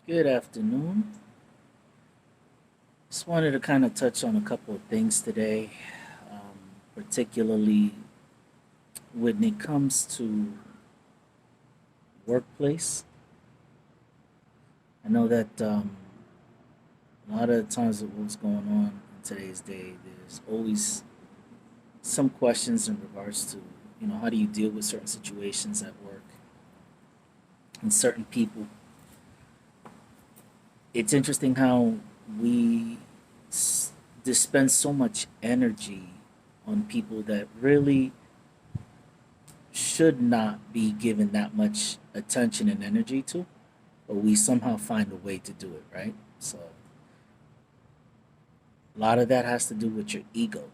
Good afternoon. Just wanted to kind of touch on a couple of things today, particularly when it comes to workplace. I know that a lot of the times of what's going on in today's day, there's always some questions in regards to, how do you deal with certain situations at work and certain people. It's interesting how we dispense so much energy on people that really should not be given that much attention and energy to, but we somehow find a way to do it, right? So a lot of that has to do with your ego,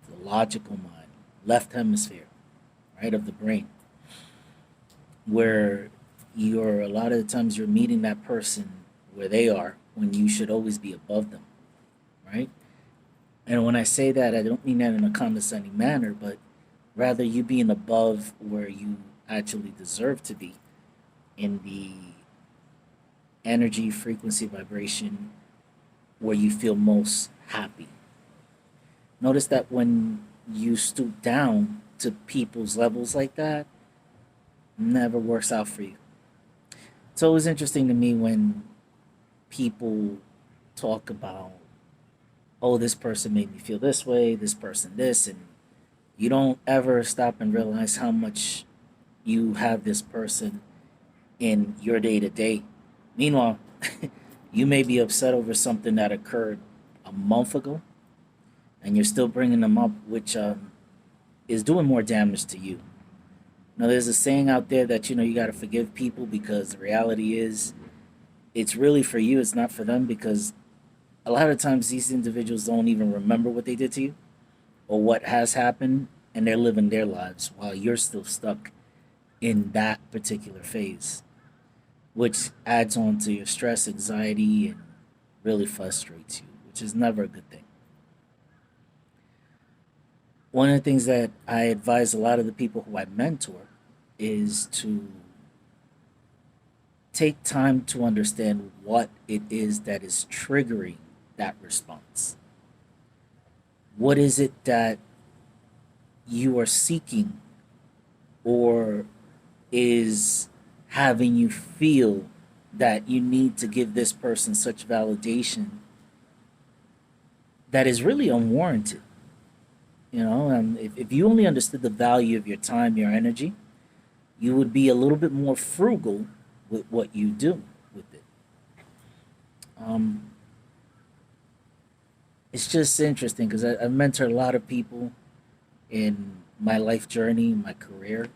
the logical mind, left hemisphere, right, of the brain, where you're a lot of the times you're meeting that person where they are when you should always be above them, right? And when I say that, I don't mean that in a condescending manner, but rather you being above where you actually deserve to be in the energy, frequency, vibration where you feel most happy. Notice that when you stoop down to people's levels like that, never works out for you. It's always interesting to me when people talk about, oh, this person made me feel this way, this person this, and you don't ever stop and realize how much you have this person in your day to day. Meanwhile, you may be upset over something that occurred a month ago, and you're still bringing them up, which is doing more damage to you. Now, there's a saying out there that you got to forgive people because the reality is it's really for you, it's not for them because a lot of times these individuals don't even remember what they did to you or what has happened, and they're living their lives while you're still stuck in that particular phase, which adds on to your stress, anxiety, and really frustrates you, which is never a good thing. One of the things that I advise a lot of the people who I mentor is to take time to understand what it is that is triggering that response. What is it that you are seeking or is having you feel that you need to give this person such validation that is really unwarranted? If you only understood the value of your time, your energy, you would be a little bit more frugal with what you do with it. Um, it's just interesting because I've mentored a lot of people in my life journey, my career,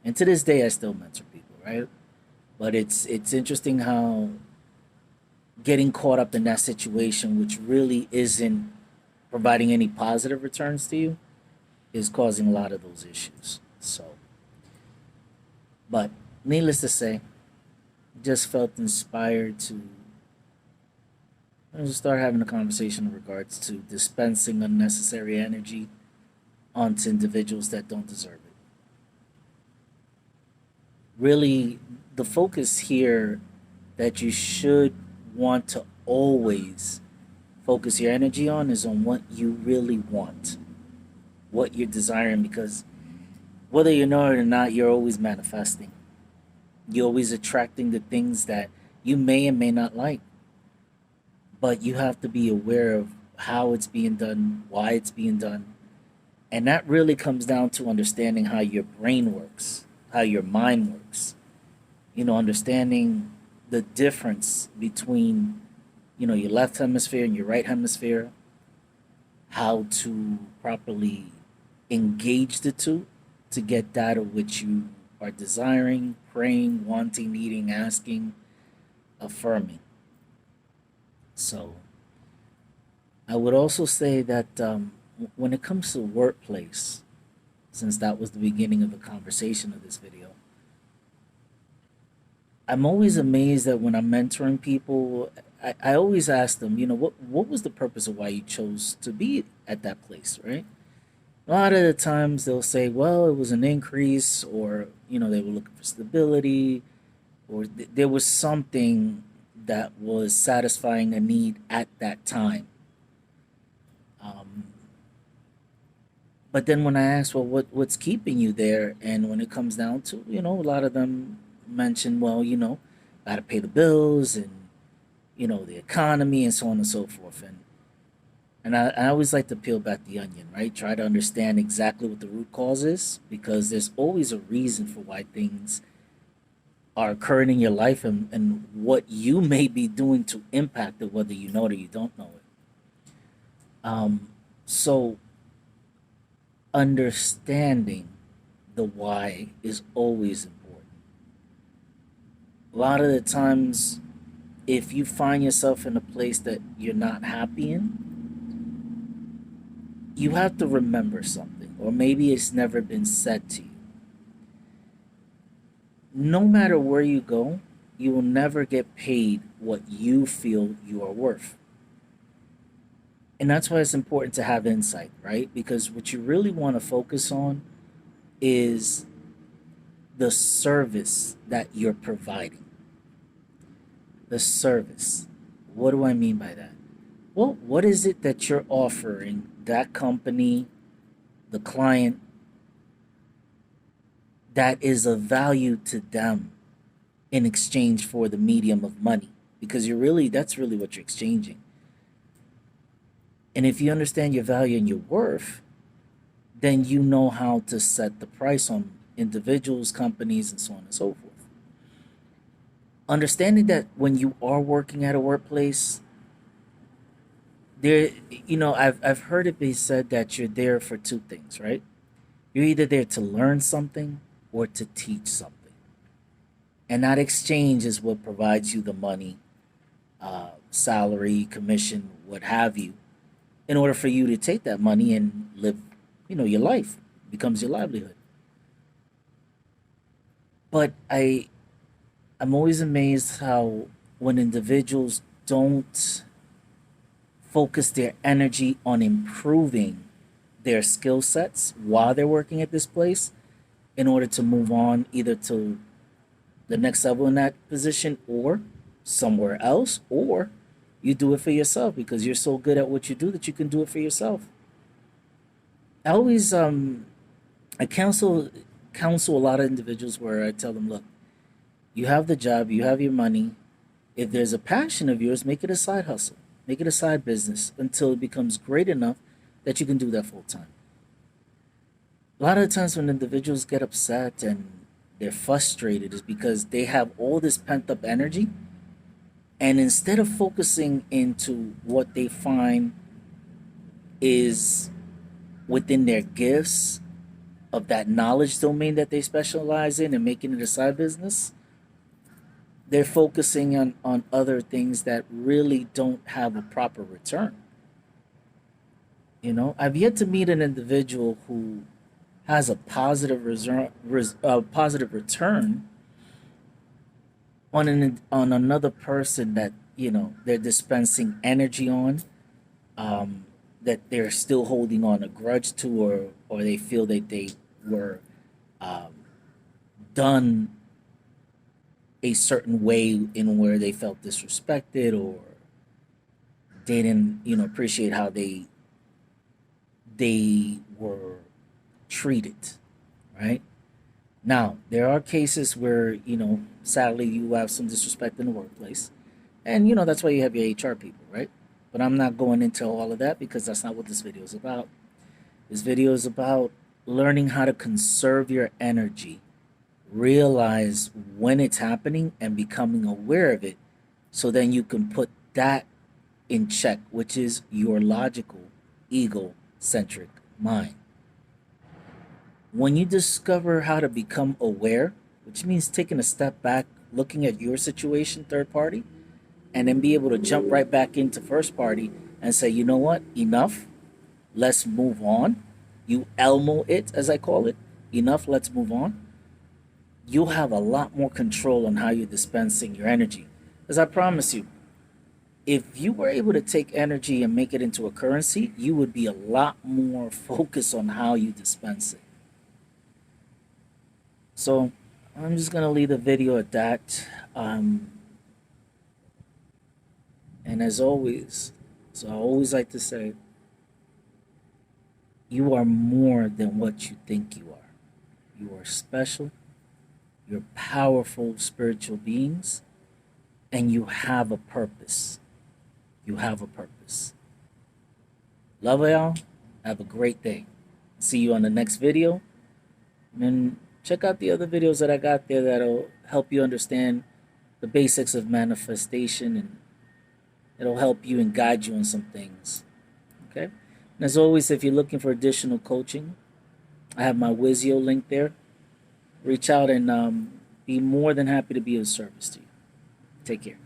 and to this day, I still mentor people, right? But it's interesting how getting caught up in that situation, which really isn't providing any positive returns to you, is causing a lot of those issues. So, but needless to say, just felt inspired to start having a conversation in regards to dispensing unnecessary energy onto individuals that don't deserve it. Really, the focus here that you should want to always focus your energy on is on what you really want, what you're desiring, because whether you know it or not, you're always manifesting. You're always attracting the things that you may and may not like, but you have to be aware of how it's being done, why it's being done. And that really comes down to understanding how your brain works, how your mind works. Understanding the difference between, your left hemisphere and your right hemisphere, how to properly engage the two to get that of which you are desiring, praying, wanting, needing, asking, affirming. So, I would also say that when it comes to workplace, since that was the beginning of the conversation of this video, I'm always amazed that when I'm mentoring people, I always ask them, what was the purpose of why you chose to be at that place, right? A lot of the times they'll say, well, it was an increase, or, they were looking for stability, or there was something that was satisfying a need at that time. Um, but then when I asked, well, what's keeping you there? And when it comes down to, a lot of them mention, well, got to pay the bills and, the economy and so on and so forth. And I always like to peel back the onion, right? Try to understand exactly what the root cause is, because there's always a reason for why things are occurring in your life, and what you may be doing to impact it, whether you know it or you don't know it. So understanding the why is always important. A lot of the times, if you find yourself in a place that you're not happy in, you have to remember something, or maybe it's never been said to you. No matter where you go, you will never get paid what you feel you are worth. And that's why it's important to have insight, right? Because what you really want to focus on is the service that you're providing. The service. What do I mean by that? Well, what is it that you're offering that company, the client, that is of value to them in exchange for the medium of money? Because that's really what you're exchanging. And if you understand your value and your worth, then you know how to set the price on individuals, companies, and so on and so forth. Understanding that when you are working at a workplace, there, I've heard it be said that you're there for two things, right? You're either there to learn something or to teach something. And that exchange is what provides you the money, salary, commission, what have you, in order for you to take that money and live, your life. It becomes your livelihood. But I'm always amazed how when individuals don't focus their energy on improving their skill sets while they're working at this place, in order to move on either to the next level in that position or somewhere else, or you do it for yourself because you're so good at what you do that you can do it for yourself. I always I counsel a lot of individuals where I tell them, look, you have the job, you have your money. If there's a passion of yours, make it a side hustle, make it a side business until it becomes great enough that you can do that full time. A lot of the times when individuals get upset and they're frustrated is because they have all this pent up energy, and instead of focusing into what they find is within their gifts of that knowledge domain that they specialize in and making it a side business, they're focusing on other things that really don't have a proper return. I've yet to meet an individual who has a positive return on another person that they're dispensing energy on, that they're still holding on a grudge to, or they feel that they were um, done a certain way in where they felt disrespected, or they didn't appreciate how they were treated, right? Now, there are cases where, sadly, you have some disrespect in the workplace. And, that's why you have your HR people, right? But I'm not going into all of that because that's not what this video is about. This video is about learning how to conserve your energy, realize when it's happening, and becoming aware of it, so then you can put that in check, which is your logical, egocentric mind. When you discover how to become aware, which means taking a step back, looking at your situation, third party, and then be able to jump right back into first party and say, you know what, enough, let's move on. You Elmo it, as I call it, enough, let's move on. You'll have a lot more control on how you're dispensing your energy. As I promise you, if you were able to take energy and make it into a currency, you would be a lot more focused on how you dispense it. So I'm just gonna leave the video at that. And as always, so I always like to say, you are more than what you think you are. You are special, you're powerful spiritual beings, and you have a purpose. You have a purpose. Love y'all. Have a great day. See you on the next video. And check out the other videos that I got there that'll help you understand the basics of manifestation, and it'll help you and guide you on some things. Okay? And as always, if you're looking for additional coaching, I have my Wizio link there. Reach out and be more than happy to be of service to you. Take care.